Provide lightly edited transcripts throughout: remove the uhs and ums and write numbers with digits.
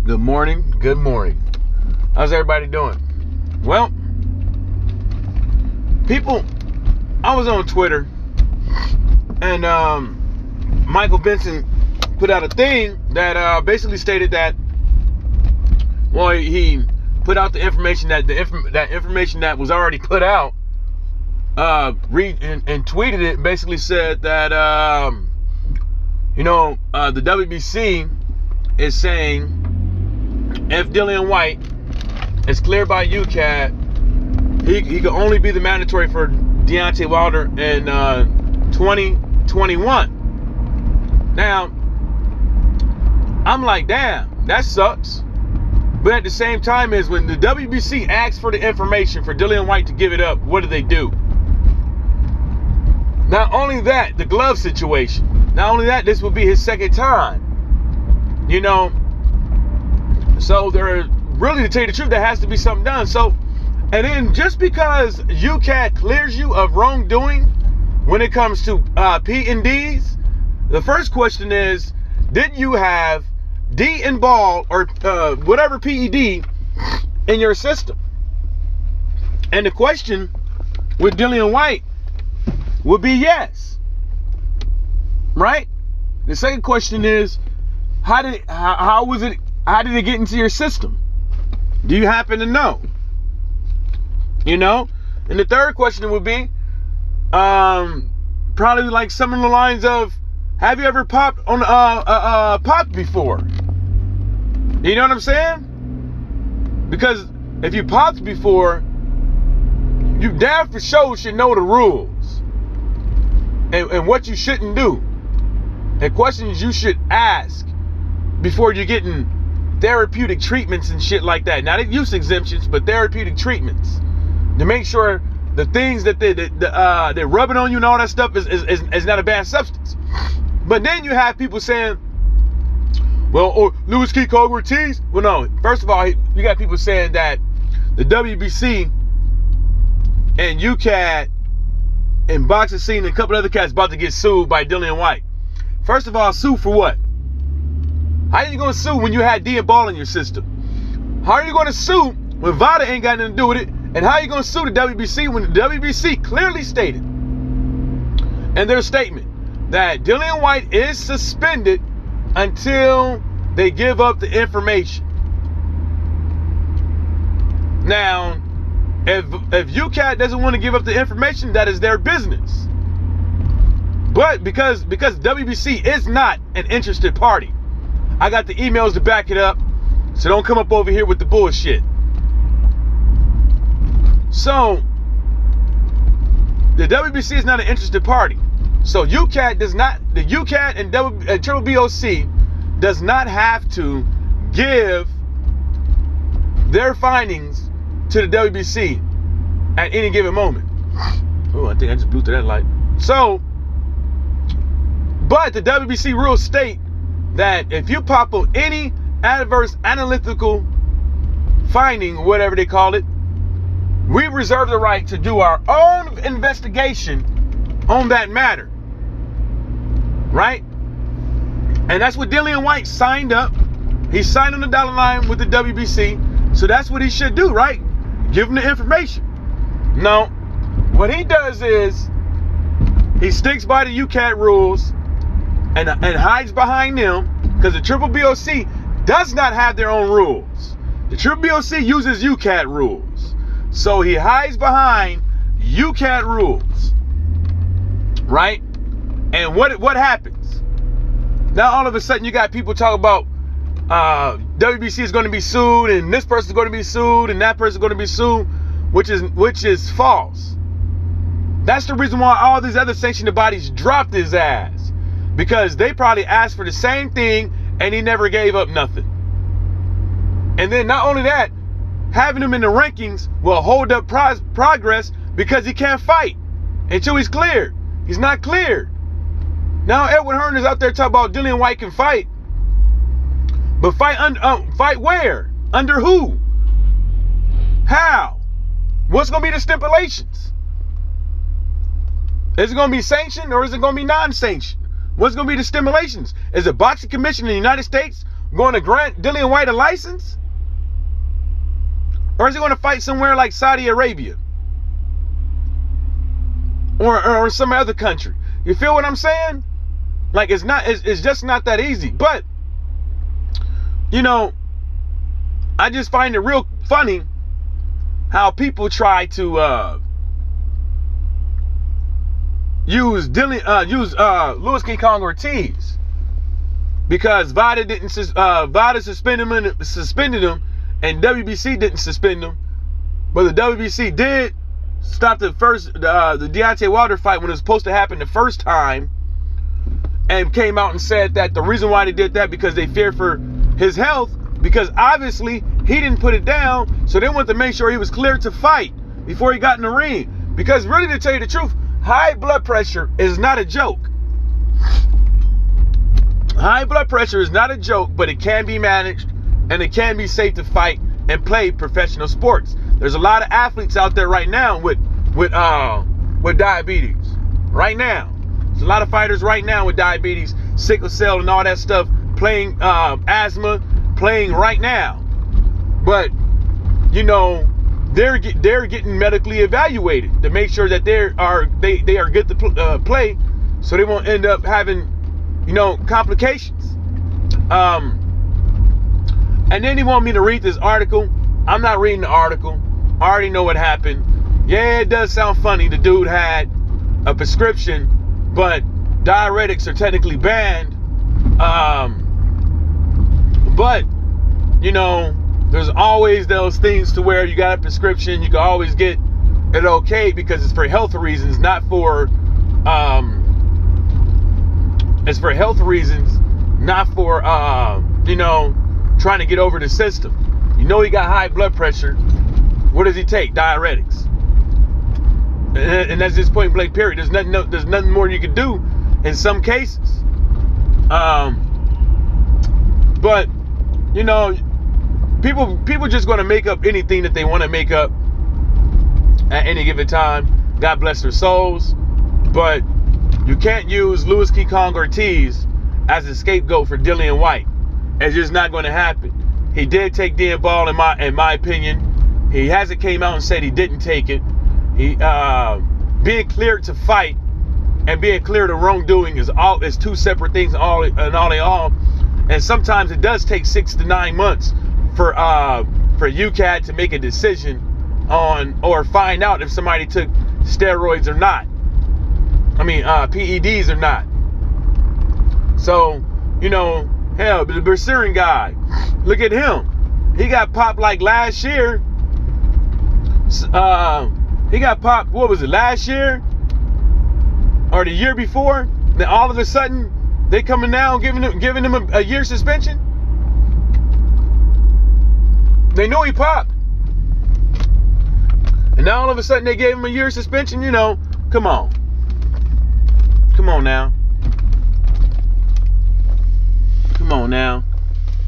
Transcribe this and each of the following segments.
Good morning. Good morning. How's everybody doing? Well, people, I was on Twitter and Michael Benson put out a thing that basically stated that, well, he put out the information that that information that was already put out, read and tweeted it, basically said that the WBC is saying if Dillian Whyte is cleared by Ukad, he could only be the mandatory for Deontay Wilder in 2021. Now, I'm like, damn, that sucks. But at the same time, is when the WBC asked for the information for Dillian Whyte to give it up, what do they do? Not only that, the glove situation. Not only that, this will be his second time. You know, so there, really, to tell you the truth, there has to be something done. So, and then just because UCAD clears you of wrongdoing when it comes to P&Ds, the first question is, did you have D and ball or whatever PED in your system? And the question with Dillian Whyte would be yes, right? The second question is, how did it get into your system? Do you happen to know? You know? And the third question would be probably like some of the lines of, have you ever popped on popped before? You know what I'm saying? Because if you popped before, you damn for sure should know the rules and what you shouldn't do, and questions you should ask before you're getting therapeutic treatments and shit like that. Not use exemptions, but therapeutic treatments to make sure the things that they're rubbing on you and all that stuff is not a bad substance. But then you have people saying, well, Louis Kiko Ortiz. Well, no. First of all, you got people saying that the WBC and UCAD and boxing scene and a couple other cats about to get sued by Dillian Whyte. First of all, sue for what? How are you going to sue when you had D and ball in your system? How are you going to sue when VADA ain't got nothing to do with it? And how are you going to sue the WBC when the WBC clearly stated in their statement that Dillian Whyte is suspended until they give up the information? Now, if UCAD doesn't want to give up the information, that is their business. But because WBC is not an interested party, I got the emails to back it up, so don't come up over here with the bullshit. So, the WBC is not an interested party. So UCAD does not, the UCAD and Triple BOC does not have to give their findings to the WBC at any given moment. Oh, I think I just blew through that light. So, but the WBC rules state that if you pop up any adverse analytical finding, whatever they call it, we reserve the right to do our own investigation on that matter. Right? And that's what Dillian Whyte signed up. He signed on the dollar line with the WBC. So that's what he should do, right? Give him the information. No. What he does is he sticks by the UCAD rules and hides behind them, because the Triple BOC does not have their own rules. The Triple BOC uses UCAD rules. So he hides behind UCAD rules. Right? And what happens? Now all of a sudden you got people talk about WBC is going to be sued, and this person is going to be sued, and that person is going to be sued, which is false. That's the reason why all these other sanctioned bodies dropped his ass, because they probably asked for the same thing and he never gave up nothing. And then not only that, having him in the rankings will hold up progress, because he can't fight until he's cleared. He's not cleared. Now Edwin Hearn is out there talking about Dillian Whyte can fight, but fight where? Under who? How? What's going to be the stipulations? Is it going to be sanctioned or is it going to be non-sanctioned? What's going to be the stipulations? Is it boxing commission in the United States going to grant Dillian Whyte a license? Or is he going to fight somewhere like Saudi Arabia? Or some other country? You feel what I'm saying? Like, it's just not that easy. But, you know, I just find it real funny how people try to use Louis King Kong Ortiz because VADA suspended him and WBC didn't suspend him, but the WBC did stop the Deontay Wilder fight when it was supposed to happen the first time, and came out and said that the reason why they did that because they feared for his health, because obviously he didn't put it down, so they wanted to make sure he was cleared to fight before he got in the ring. Because really, to tell you the truth, high blood pressure is not a joke. High blood pressure is not a joke, but it can be managed, and it can be safe to fight and play professional sports. There's a lot of athletes out there right now with diabetes. Right now, there's a lot of fighters right now with diabetes, sickle cell, and all that stuff, playing asthma, playing right now. But you know, they're getting medically evaluated to make sure that they are good to play, so they won't end up having, you know, complications. And then he want me to read this article. I'm not reading the article. I already know what happened. Yeah, it does sound funny. The dude had a prescription, but diuretics are technically banned. But, you know, there's always those things to where you got a prescription, you can always get it okay because it's for health reasons, not for, it's for health reasons, not for, you know, trying to get over the system. You know he got high blood pressure. What does he take? Diuretics. And that's just point blank period. There's nothing more you can do in some cases. But, you know, people just going to make up anything that they want to make up at any given time. God bless their souls. But you can't use Louis King Kong Ortiz as a scapegoat for Dillian Whyte. It's just not going to happen. He did take Dan Ball, in my opinion. He hasn't came out and said he didn't take it. He being cleared to fight and being cleared of wrongdoing is two separate things. All they all. And sometimes it does take 6 to 9 months for Ukad to make a decision on or find out if somebody took steroids or not. I mean, PEDs or not. So, you know, hell, the Berserin guy, look at him. He got popped like last year. He got popped, what was it, last year? Or the year before? Then all of a sudden, they coming down giving him a year suspension? They know he popped. And now all of a sudden they gave him a year suspension, you know. Come on. Come on now. Come on now.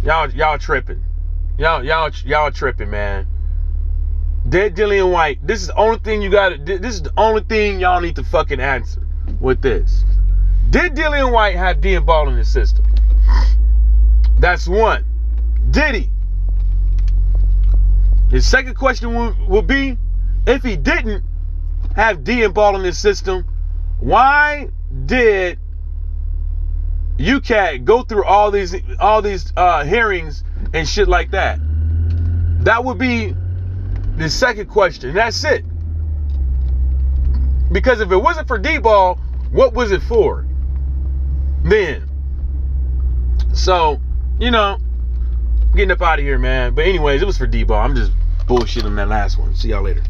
Y'all tripping. Y'all tripping, man. Dead Dillian Whyte. This is the only thing this is the only thing y'all need to fucking answer with this. Did Dillian Whyte have Dan Ball in his system? That's one. Did he? His second question will be, if he didn't have Dan Ball in his system, why did Ukad go through all these hearings and shit like that? That would be the second question. That's it. Because if it wasn't for D-Ball, what was it for then? So, you know, getting up out of here, man. But anyways, it was for D-Ball. I'm just bullshitting that last one. See y'all later.